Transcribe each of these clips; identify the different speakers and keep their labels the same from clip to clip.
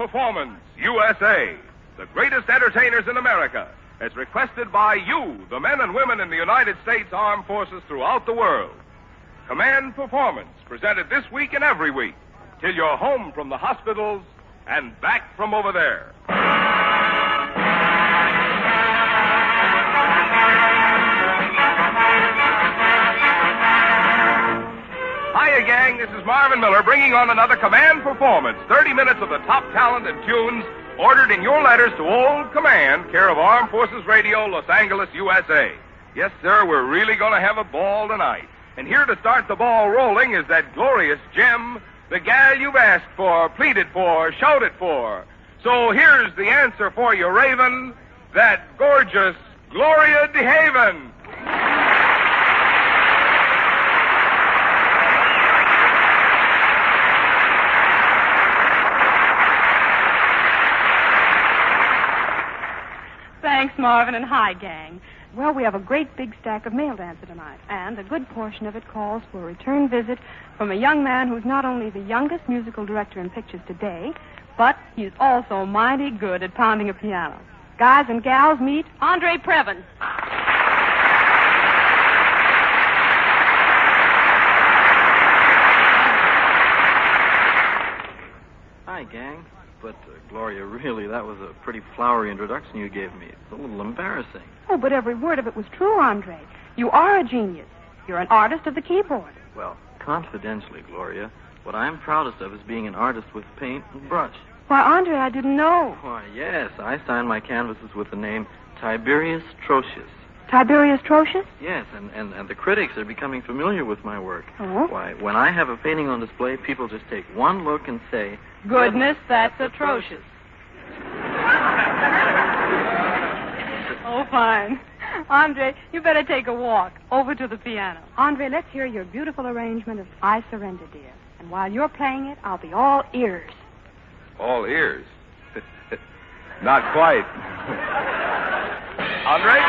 Speaker 1: Performance USA, the greatest entertainers in America, as requested by you, the men and women in the United States Armed Forces throughout the world. Command Performance, presented this week and every week, till you're home from the hospitals and back from over there. Hiya, gang. This is Marvin Miller bringing on another Command Performance. 30 minutes of the top talent and tunes ordered in your letters to Old Command, care of Armed Forces Radio, Los Angeles, USA. Yes, sir, we're really going to have a ball tonight. And here to start the ball rolling is that glorious gem, the gal you've asked for, pleaded for, shouted for. So here's the answer for you, Raven, that gorgeous Gloria DeHaven.
Speaker 2: Thanks, Marvin, and hi, gang. Well, we have a great big stack of mail to answer tonight, and a good portion of it calls for a return visit from a young man who's not only the youngest musical director in pictures today, but he's also mighty good at pounding a piano. Guys and gals, meet Andre Previn.
Speaker 3: Hi, gang. But, Gloria, really, that was a pretty flowery introduction you gave me. It's a little embarrassing.
Speaker 2: Oh, but every word of it was true, Andre. You are a genius. You're an artist of the keyboard.
Speaker 3: Well, confidentially, Gloria, what I'm proudest of is being an artist with paint and brush.
Speaker 2: Why, Andre, I didn't know.
Speaker 3: Why, yes, I sign my canvases with the name Tiberius Trotius.
Speaker 2: Tiberius Trotius?
Speaker 3: Yes, and the critics are becoming familiar with my work.
Speaker 2: Oh?
Speaker 3: Why, when I have a painting on display, people just take one look and say,
Speaker 2: "Goodness, that's atrocious." Oh, fine. Andre, you better take a walk over to the piano. Andre, let's hear your beautiful arrangement of I Surrender, dear. And while you're playing it, I'll be all ears.
Speaker 1: All ears? Not quite. Andre?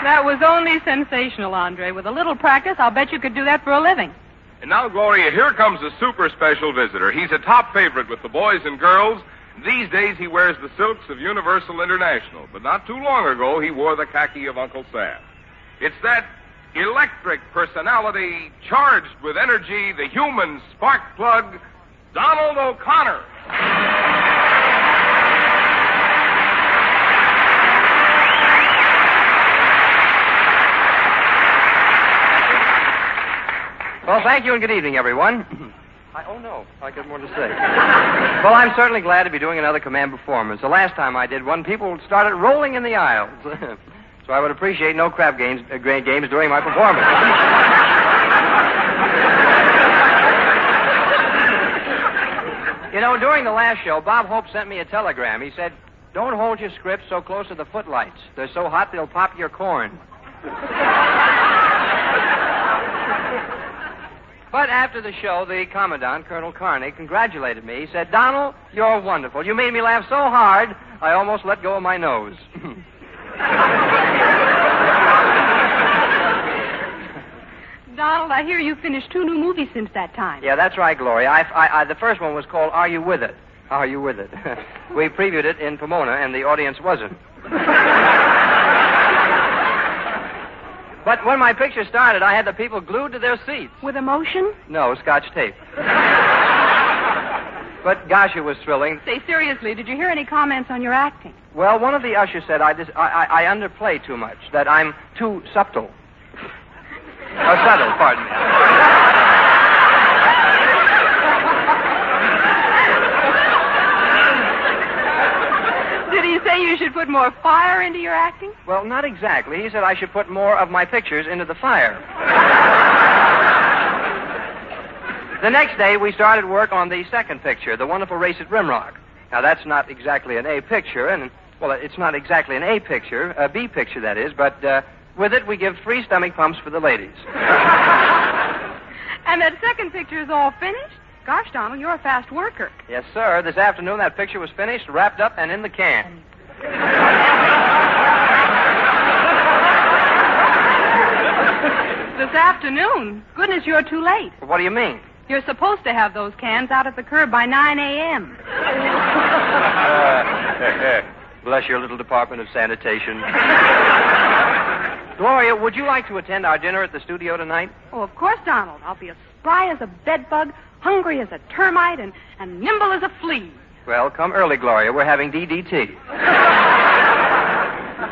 Speaker 2: That was only sensational, Andre. With a little practice, I'll bet you could do that for a living.
Speaker 1: And now, Gloria, here comes a super special visitor. He's a top favorite with the boys and girls. These days, he wears the silks of Universal International. But not too long ago, he wore the khaki of Uncle Sam. It's that electric personality, charged with energy, the human spark plug, Donald O'Connor.
Speaker 4: Well, thank you and good evening, everyone. I got more to say. Well, I'm certainly glad to be doing another command performance. The last time I did one, people started rolling in the aisles. So I would appreciate no crap games during my performance. You know, during the last show, Bob Hope sent me a telegram. He said, "Don't hold your scripts so close to the footlights. They're so hot they'll pop your corn." But after the show, the Commandant, Colonel Carney, congratulated me. He said, "Donald, you're wonderful. You made me laugh so hard, I almost let go of my nose."
Speaker 2: Donald, I hear you finished 2 new movies since that time.
Speaker 4: Yeah, that's right, Gloria. The first one was called Are You With It? Are You With It? We previewed it in Pomona, and the audience wasn't. But when my picture started, I had the people glued to their seats.
Speaker 2: With emotion?
Speaker 4: No, Scotch tape. But gosh, it was thrilling.
Speaker 2: Say, seriously, did you hear any comments on your acting?
Speaker 4: Well, one of the ushers said I underplay too much, that I'm too subtle. Subtle, pardon me.
Speaker 2: Did he say you should put more fire into your acting?
Speaker 4: Well, not exactly. He said I should put more of my pictures into the fire. The next day, we started work on the second picture, The Wonderful Race at Rimrock. Now, that's not exactly an A picture, it's not exactly an A picture, a B picture, that is, but with it, we give free stomach pumps for the ladies.
Speaker 2: And that second picture is all finished? Gosh, Donald, you're a fast worker.
Speaker 4: Yes, sir. This afternoon, that picture was finished, wrapped up, and in the can.
Speaker 2: This afternoon? Goodness, you're too late.
Speaker 4: What do you mean?
Speaker 2: You're supposed to have those cans out at the curb by 9 a.m.
Speaker 4: Bless your little Department of Sanitation. Gloria, would you like to attend our dinner at the studio tonight?
Speaker 2: Oh, of course, Donald. I'll be as spry as a bedbug, hungry as a termite, and nimble as a flea.
Speaker 4: Well, come early, Gloria. We're having DDT.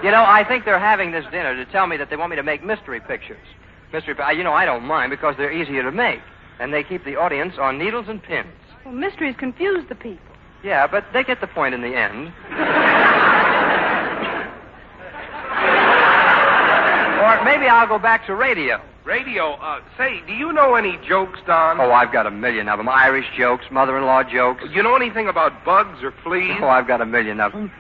Speaker 4: You know, I think they're having this dinner to tell me that they want me to make mystery pictures. I don't mind because they're easier to make. And they keep the audience on needles and pins.
Speaker 2: Well, mysteries confuse the people.
Speaker 4: Yeah, but they get the point in the end. Or maybe I'll go back to radio.
Speaker 1: Radio? Say, do you know any jokes, Don?
Speaker 4: Oh, I've got a million of them. Irish jokes, mother-in-law jokes.
Speaker 1: You know anything about bugs or fleas?
Speaker 4: Oh, I've got a million of them.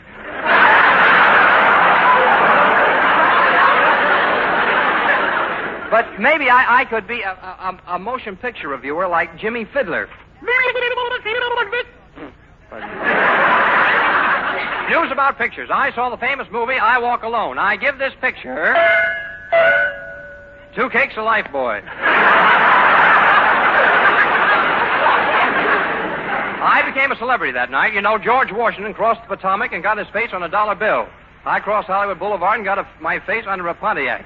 Speaker 4: But maybe I could be a motion picture reviewer like Jimmy Fiddler. News about pictures. I saw the famous movie I Walk Alone. I give this picture 2 cakes of Lifebuoy. I became a celebrity that night. You know, George Washington crossed the Potomac and got his face on a dollar bill. I crossed Hollywood Boulevard and got my face under a Pontiac.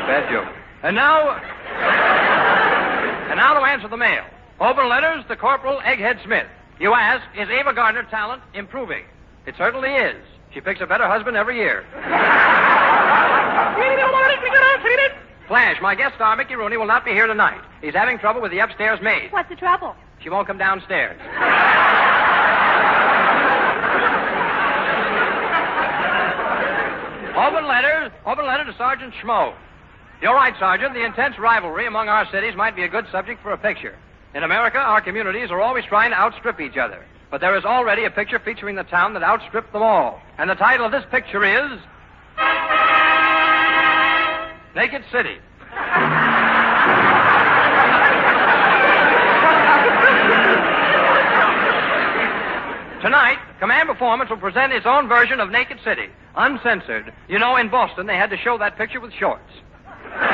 Speaker 4: Bad joke. And now to answer the mail. Open letters to Corporal Egghead Smith. You ask, is Ava Gardner talent improving? It certainly is. She picks a better husband every year. Flash, my guest star, Mickey Rooney, will not be here tonight. He's having trouble with the upstairs maid.
Speaker 2: What's the trouble?
Speaker 4: She won't come downstairs. Open letter to Sergeant Schmo. You're right, Sergeant. The intense rivalry among our cities might be a good subject for a picture. In America, our communities are always trying to outstrip each other. But there is already a picture featuring the town that outstripped them all. And the title of this picture is Naked City. Tonight, Command Performance will present its own version of Naked City, uncensored. You know, in Boston, they had to show that picture with shorts. I'll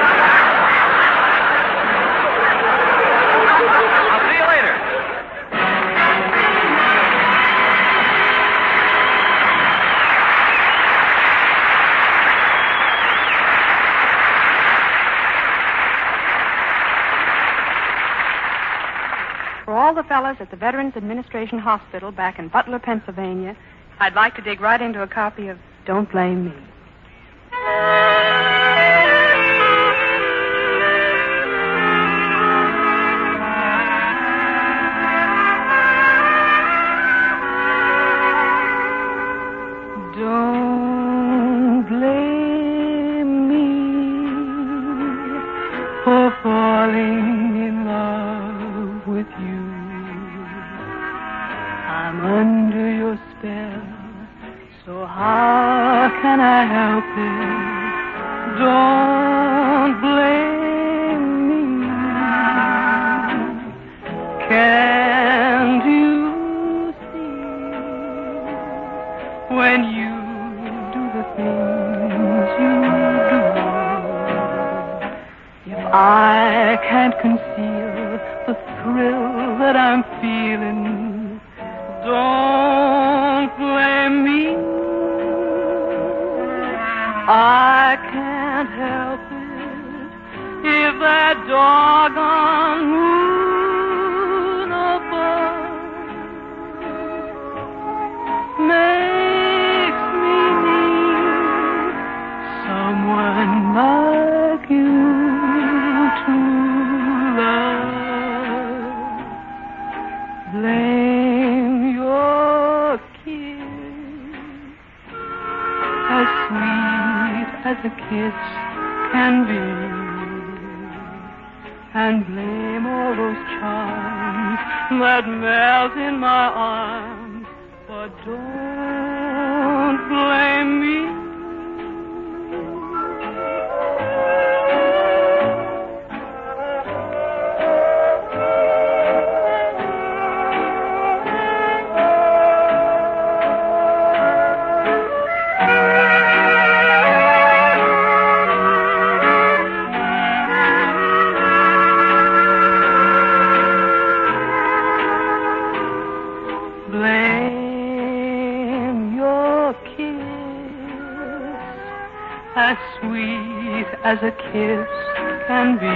Speaker 4: see you later.
Speaker 2: fellas at the Veterans Administration Hospital back in Butler, Pennsylvania, I'd like to dig right into a copy of Don't Blame Me. Don't blame me for falling in love with you. I'm under your spell, so how can I help it? Don't blame me. Can't you see when you do the things you do? If I can't conceal the thrill that I'm feeling, don't blame me. I can't help it if that doggone moon above makes me need someone like you to love. Blame your kiss, as sweet as a kiss can be, and blame all those charms that melt in my arms, but don't blame me. As sweet as a kiss can be,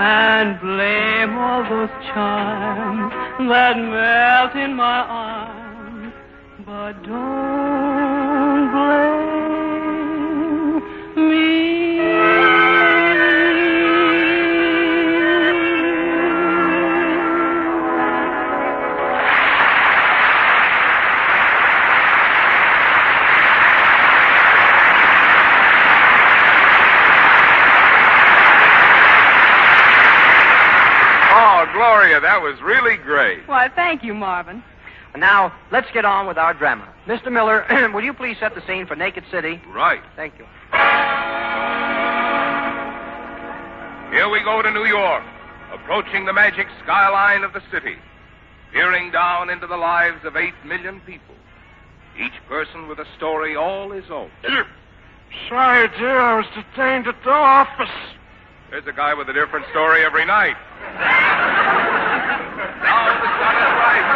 Speaker 2: and blame all those charms that melt in my arms, but don't blame me.
Speaker 1: Gloria, that was really great.
Speaker 2: Why, thank you, Marvin.
Speaker 4: Now, let's get on with our drama. Mr. Miller, will you please set the scene for Naked City?
Speaker 1: Right.
Speaker 4: Thank you.
Speaker 1: Here we go to New York, approaching the magic skyline of the city, peering down into the lives of 8 million people, each person with a story all his own.
Speaker 5: Sorry, dear, I was detained at the office.
Speaker 1: There's a guy with a different story every night. Now the sun is right,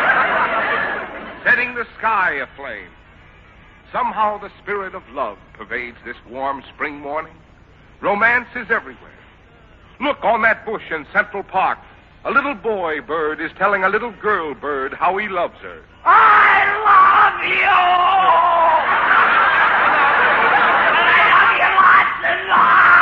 Speaker 1: setting the sky aflame. Somehow the spirit of love pervades this warm spring morning. Romance is everywhere. Look on that bush in Central Park. A little boy bird is telling a little girl bird how he loves her.
Speaker 5: I love you! I love you lots and lots!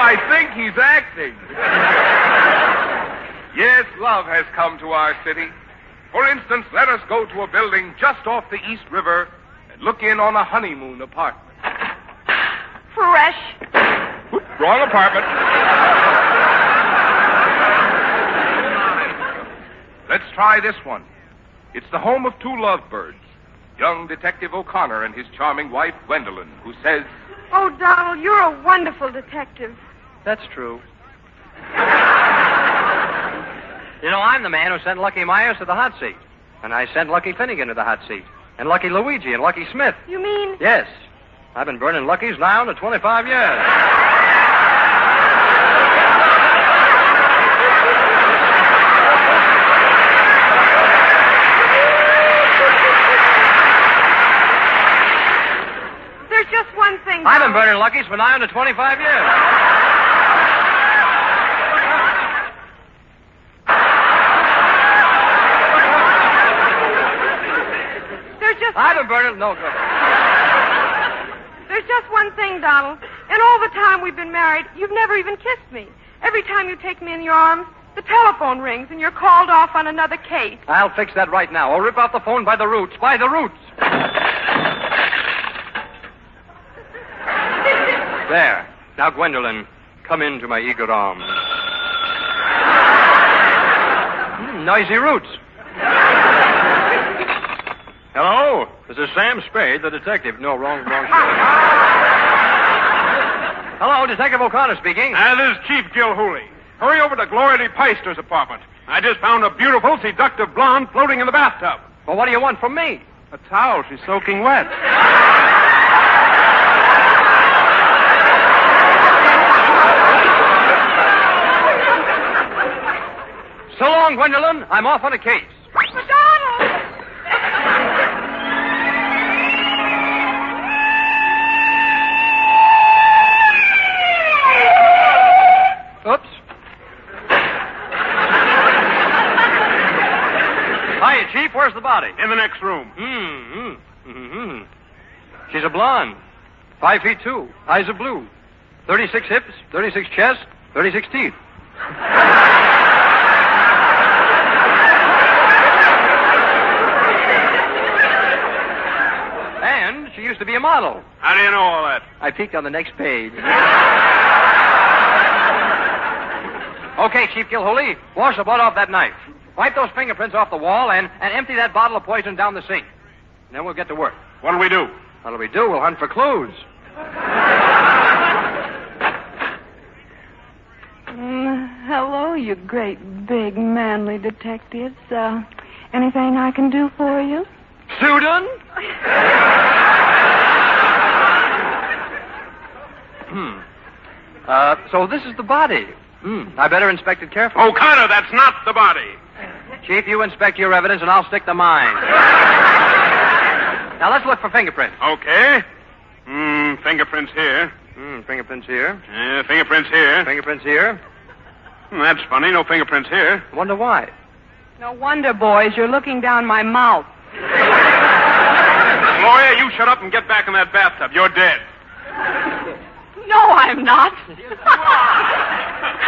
Speaker 1: I think he's acting. Yes, love has come to our city. For instance, let us go to a building just off the East River and look in on a honeymoon apartment.
Speaker 2: Fresh.
Speaker 1: Oop, wrong apartment. Let's try this one. It's the home of 2 lovebirds, young Detective O'Connor and his charming wife, Gwendolyn, who says,
Speaker 2: Oh, Donald, you're a wonderful detective.
Speaker 4: That's true. You know, I'm the man who sent Lucky Myers to the hot seat. And I sent Lucky Finnegan to the hot seat. And Lucky Luigi and Lucky Smith.
Speaker 2: You mean?
Speaker 4: Yes. I've been burning Luckies now to 25 years. I'm burning Lucky's for nigh under 25 years. I've been burning... No, go.
Speaker 2: There's just one thing, Donald. In all the time we've been married, you've never even kissed me. Every time you take me in your arms, the telephone rings and you're called off on another case.
Speaker 4: I'll fix that right now. I'll rip out the phone by the roots. By the roots. There. Now, Gwendolyn, come into my eager arms. Noisy roots. Hello? This is Sam Spade, the detective. No, wrong Spade. Hello, Detective O'Connor speaking.
Speaker 1: This is Chief Gilhooly. Hurry over to Gloria DeHaven's apartment. I just found a beautiful, seductive blonde floating in the bathtub.
Speaker 4: Well, what do you want from me?
Speaker 1: A towel. She's soaking wet.
Speaker 4: So long, Gwendolyn. I'm off on a case.
Speaker 2: Donald!
Speaker 4: Oops. Hiya, Chief. Where's the body?
Speaker 1: In the next room.
Speaker 4: She's a blonde. 5'2", eyes of blue. 36 hips, 36 chest, 36 teeth. And she used to be a model.
Speaker 1: How do you know all that?
Speaker 4: I peeked on the next page. Okay, Chief Gilhooly, wash the blood off that knife. Wipe those fingerprints off the wall and empty that bottle of poison down the sink. And then we'll get to work.
Speaker 1: What'll we do?
Speaker 4: What'll we do? We'll hunt for clues.
Speaker 2: Hello, you great, big, manly detectives. Anything I can do for you?
Speaker 4: Sudan? So this is the body. I better inspect it carefully.
Speaker 1: O'Connor, that's not the body.
Speaker 4: Chief, you inspect your evidence and I'll stick to mine. Now let's look for fingerprints.
Speaker 1: Okay. Fingerprints here.
Speaker 4: Fingerprints here.
Speaker 1: Fingerprints here.
Speaker 4: Fingerprints here.
Speaker 1: That's funny. No fingerprints here.
Speaker 4: Wonder why.
Speaker 2: No wonder, boys, you're looking down my mouth.
Speaker 1: Gloria, you shut up and get back in that bathtub. You're dead.
Speaker 2: No, I'm not.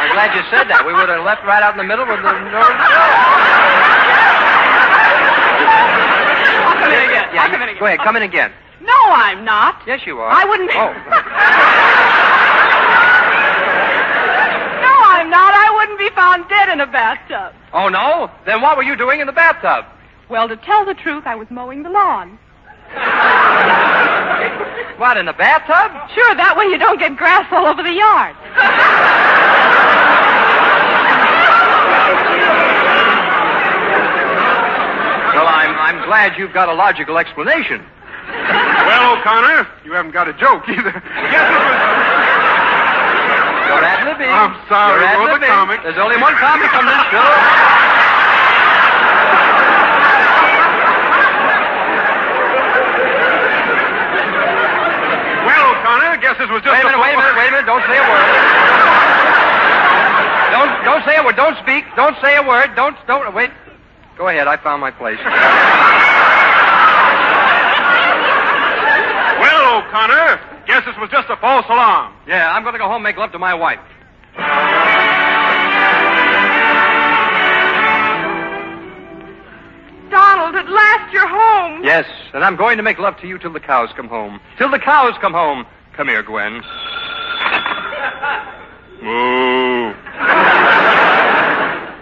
Speaker 4: I'm glad you said that. We would have left right out in the middle with the...
Speaker 2: I'll come in again.
Speaker 4: Yeah,
Speaker 2: I'll come in again.
Speaker 4: Go ahead, come in again.
Speaker 2: No, I'm not.
Speaker 4: Yes, you are.
Speaker 2: I wouldn't be...
Speaker 4: Oh.
Speaker 2: No, I'm not. I wouldn't be found dead in a bathtub.
Speaker 4: Oh, no? Then what were you doing in the bathtub?
Speaker 2: Well, to tell the truth, I was mowing the lawn.
Speaker 4: What, in the bathtub?
Speaker 2: Sure, that way you don't get grass all over the yard.
Speaker 4: Well, I'm glad you've got a logical explanation.
Speaker 1: Well, O'Connor, you haven't got a joke either. Yes, it was...
Speaker 4: You're ad-libbing.
Speaker 1: I'm sorry,
Speaker 4: You're
Speaker 1: wrote the
Speaker 4: ad-libbing.
Speaker 1: comic.
Speaker 4: There's only one comic on this show.
Speaker 1: Well, O'Connor, I guess this was just
Speaker 4: Wait a minute. Don't say a word. Don't say a word. Don't speak. Don't say a word. Don't, wait. Go ahead. I found my place.
Speaker 1: Well, O'Connor, guess this was just a false alarm.
Speaker 4: Yeah, I'm going to go home and make love to my wife.
Speaker 2: Donald, at last you're home.
Speaker 4: Yes, and I'm going to make love to you till the cows come home. Till the cows come home. Come here, Gwen.
Speaker 1: Moo.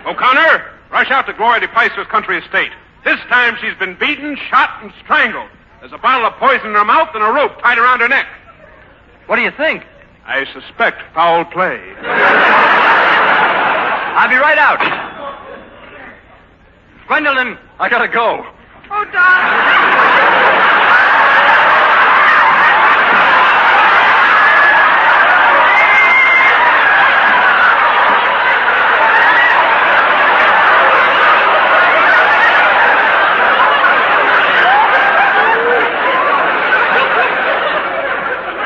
Speaker 1: O'Connor, rush out to Gloria DeHaven's country estate. This time she's been beaten, shot, and strangled. There's a bottle of poison in her mouth and a rope tied around her neck.
Speaker 4: What do you think?
Speaker 1: I suspect foul play.
Speaker 4: I'll be right out. Gwendolyn, I gotta go.
Speaker 2: Oh, Donald.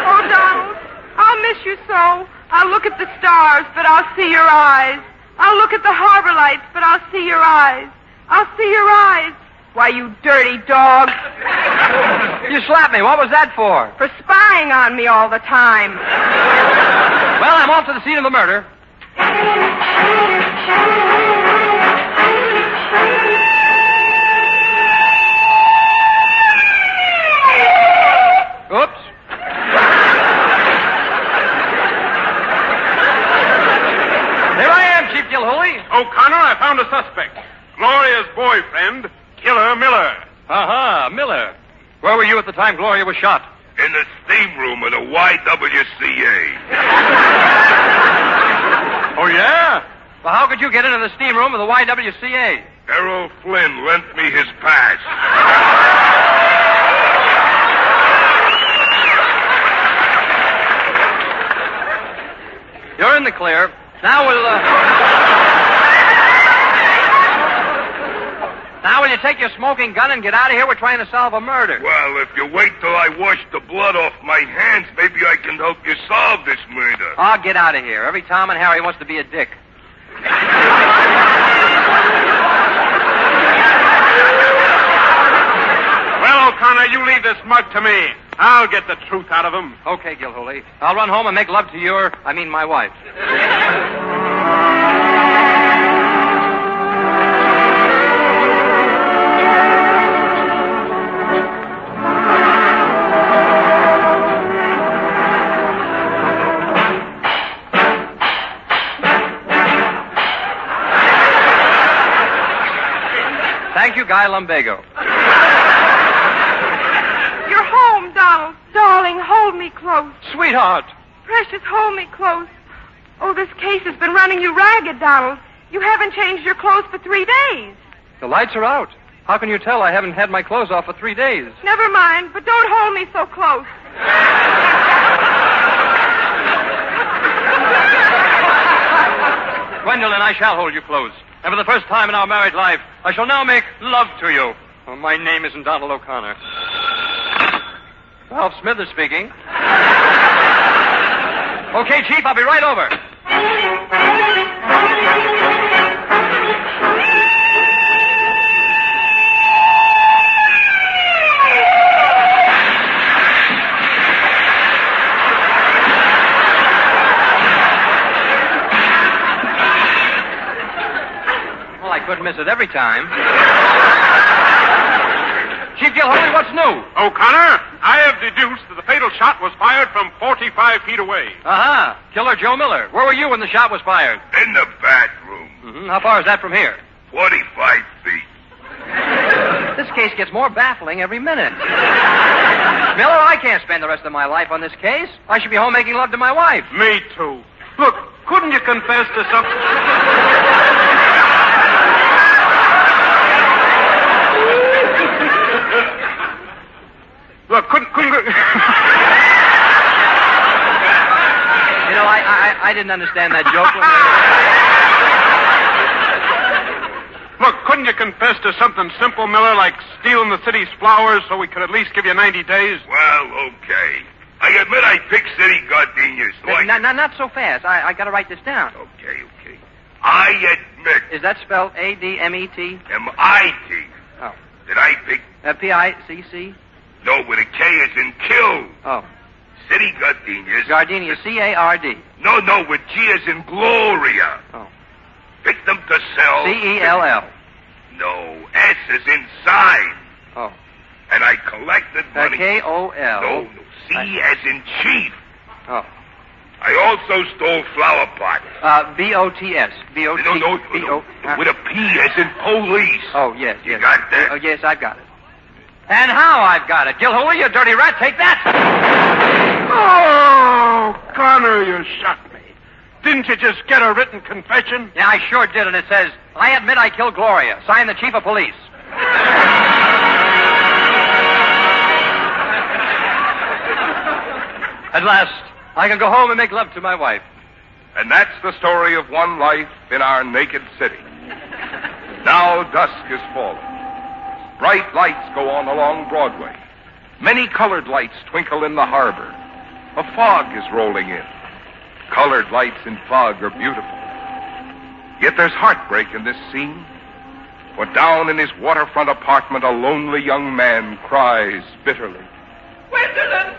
Speaker 2: Oh, Donald.
Speaker 6: I'll see your eyes. I'll look at the harbor lights, but I'll see your eyes. I'll see your eyes. Why, you dirty dog.
Speaker 4: You slapped me. What was that for?
Speaker 6: For spying on me all the time.
Speaker 4: Well, I'm off to the scene of the murder. Oops. Here I am, Chief Gilhooly.
Speaker 5: O'Connor, I found a suspect. Gloria's boyfriend, Killer Miller.
Speaker 4: Aha, Miller. Where were you at the time Gloria was shot?
Speaker 1: In the steam room of the YWCA.
Speaker 4: Oh, yeah? Well, how could you get into the steam room of the YWCA?
Speaker 1: Errol Flynn lent me his pass.
Speaker 4: You're in the clear. Now we'll, Now will you take your smoking gun and get out of here? We're trying to solve a murder.
Speaker 1: Well, if you wait till I wash the blood off my hands, maybe I can help you solve this murder.
Speaker 4: I'll get out of here. Every Tom and Harry wants to be a dick.
Speaker 5: Well, O'Connor, you leave this mug to me. I'll get the truth out of him.
Speaker 4: Okay, Gilhooly. I'll run home and make love to my wife. Thank you, Guy Lumbago.
Speaker 6: You're home, Donald. Darling, hold me close.
Speaker 4: Sweetheart.
Speaker 6: Precious, hold me close. Oh, this case has been running you ragged, Donald. You haven't changed your clothes for 3 days.
Speaker 4: The lights are out. How can you tell I haven't had my clothes off for 3 days?
Speaker 6: Never mind, but don't hold me so close.
Speaker 4: Gwendolyn, I shall hold you close. And for the first time in our married life, I shall now make love to you. Oh, my name isn't Donald O'Connor. Ralph Smith is speaking. Okay, Chief, I'll be right over. Well, I couldn't miss it every time. Chief Gilhooly, what's new?
Speaker 5: O'Connor, I have deduced that the fatal shot was fired from 45 feet away.
Speaker 4: Aha, Killer Joe Miller. Where were you when the shot was fired?
Speaker 1: In the bathroom.
Speaker 4: Mm-hmm. How far is that from here?
Speaker 1: 45 feet.
Speaker 4: This case gets more baffling every minute. Miller, I can't spend the rest of my life on this case. I should be home making love to my wife.
Speaker 5: Me too. Look, couldn't you confess to something? Look, couldn't you...
Speaker 4: You know, I didn't understand that joke.
Speaker 5: Look, couldn't you confess to something simple, Miller, like stealing the city's flowers so we could at least give you 90 days?
Speaker 1: Well, okay. I admit I picked city gardenias. So
Speaker 4: Not so fast. I got to write this down.
Speaker 1: Okay. I admit.
Speaker 4: Is that spelled A-D-M-E-T?
Speaker 1: M-I-T.
Speaker 4: Oh.
Speaker 1: Did I pick...
Speaker 4: P-I-C-C?
Speaker 1: No, with a K as in kill.
Speaker 4: Oh.
Speaker 1: City gardenias.
Speaker 4: Gardenia, C-A-R-D.
Speaker 1: No, with G as in Gloria.
Speaker 4: Oh.
Speaker 1: Pick them to sell.
Speaker 4: C-E-L-L.
Speaker 1: No, S as in sign.
Speaker 4: Oh.
Speaker 1: And I collected money.
Speaker 4: K-O-L.
Speaker 1: No, C as in chief.
Speaker 4: Oh.
Speaker 1: I also stole flower pots.
Speaker 4: B-O-T-S. B-O-T...
Speaker 1: No. With a P as in police.
Speaker 4: Oh, yes.
Speaker 1: You got that?
Speaker 4: Oh, yes, I've got it. And how I've got it. Gilhooly, you dirty rat, take that!
Speaker 5: Oh, Connor, you shot me. Didn't you just get a written confession?
Speaker 4: Yeah, I sure did, and it says, I admit I killed Gloria. Signed the chief of police. At last, I can go home and make love to my wife.
Speaker 1: And that's the story of one life in our naked city. Now dusk is falling. Bright lights go on along Broadway. Many colored lights twinkle in the harbor. A fog is rolling in. Colored lights in fog are beautiful. Yet there's heartbreak in this scene. For down in his waterfront apartment, a lonely young man cries bitterly.
Speaker 4: Gwendolyn!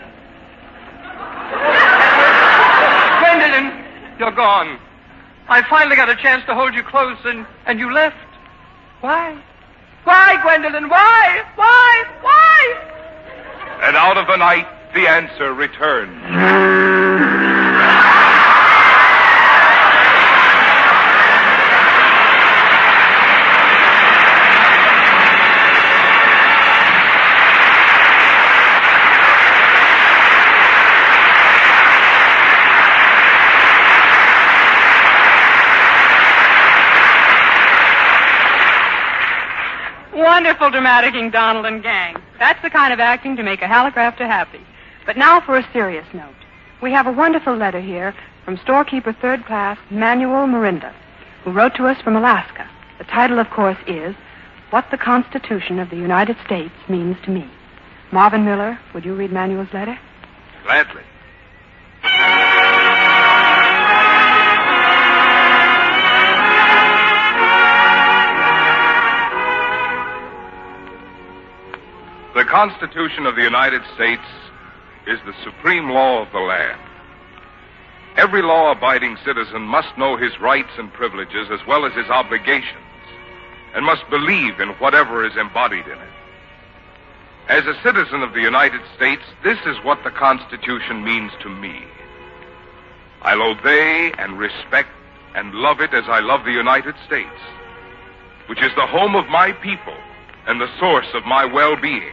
Speaker 4: Gwendolyn, you're gone. I finally got a chance to hold you close, and you left. Why? Why, Gwendolyn? Why? Why? Why?
Speaker 1: And out of the night, the answer returns.
Speaker 2: Wonderful dramaticking, Donald and gang. That's the kind of acting to make a Hallicrafter happy. But now for a serious note. We have a wonderful letter here from storekeeper third class Manuel Mirinda, who wrote to us from Alaska. The title, of course, is What the Constitution of the United States Means to Me. Marvin Miller, would you read Manuel's letter?
Speaker 1: Gladly. The Constitution of the United States is the supreme law of the land. Every law-abiding citizen must know his rights and privileges as well as his obligations, and must believe in whatever is embodied in it. As a citizen of the United States, this is what the Constitution means to me. I'll obey and respect and love it as I love the United States, which is the home of my people and the source of my well-being.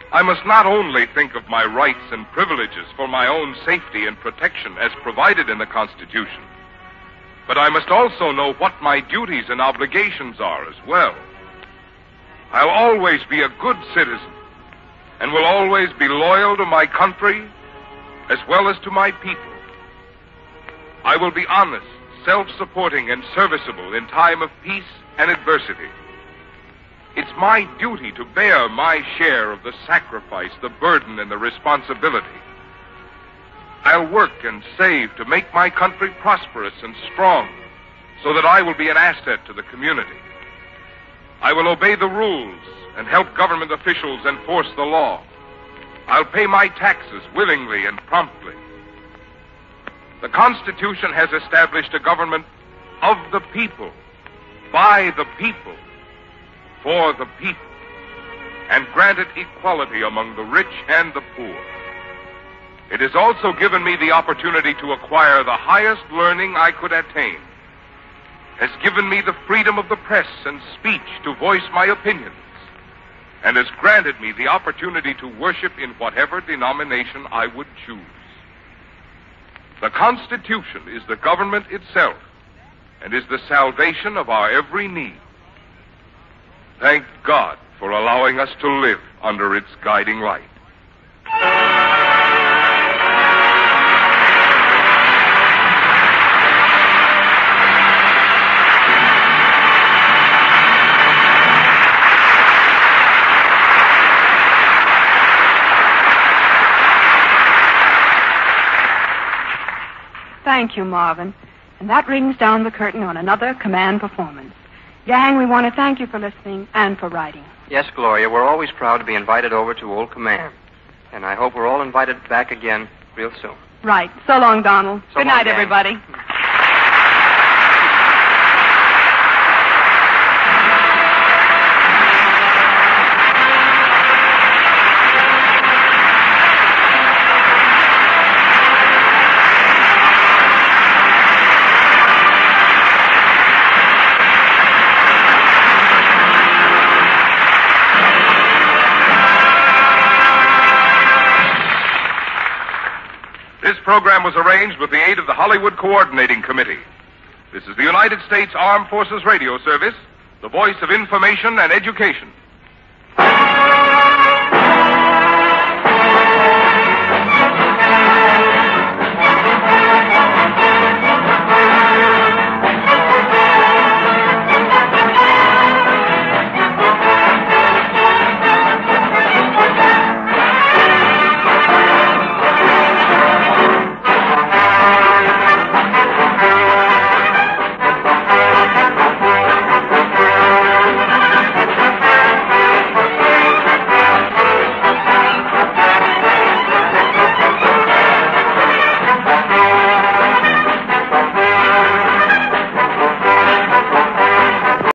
Speaker 1: I must not only think of my rights and privileges for my own safety and protection as provided in the Constitution, but I must also know what my duties and obligations are as well. I'll always be a good citizen and will always be loyal to my country as well as to my people. I will be honest, self-supporting, and serviceable in time of peace and adversity. It's my duty to bear my share of the sacrifice, the burden, and the responsibility. I'll work and save to make my country prosperous and strong so that I will be an asset to the community. I will obey the rules and help government officials enforce the law. I'll pay my taxes willingly and promptly. The Constitution has established a government of the people, by the people, for the people, and granted equality among the rich and the poor. It has also given me the opportunity to acquire the highest learning I could attain, has given me the freedom of the press and speech to voice my opinions, and has granted me the opportunity to worship in whatever denomination I would choose. The Constitution is the government itself and is the salvation of our every need. Thank God for allowing us to live under its guiding light.
Speaker 2: Thank you, Marvin. And that rings down the curtain on another command performance. Gang, we want to thank you for listening and for writing.
Speaker 3: Yes, Gloria, we're always proud to be invited over to Old Command. And I hope we're all invited back again real soon.
Speaker 2: Right. So long, Donald.
Speaker 3: So
Speaker 2: Good
Speaker 3: long,
Speaker 2: night,
Speaker 3: gang.
Speaker 2: everybody.
Speaker 1: This program was arranged with the aid of the Hollywood Coordinating Committee. This is the United States Armed Forces Radio Service, the voice of information and education.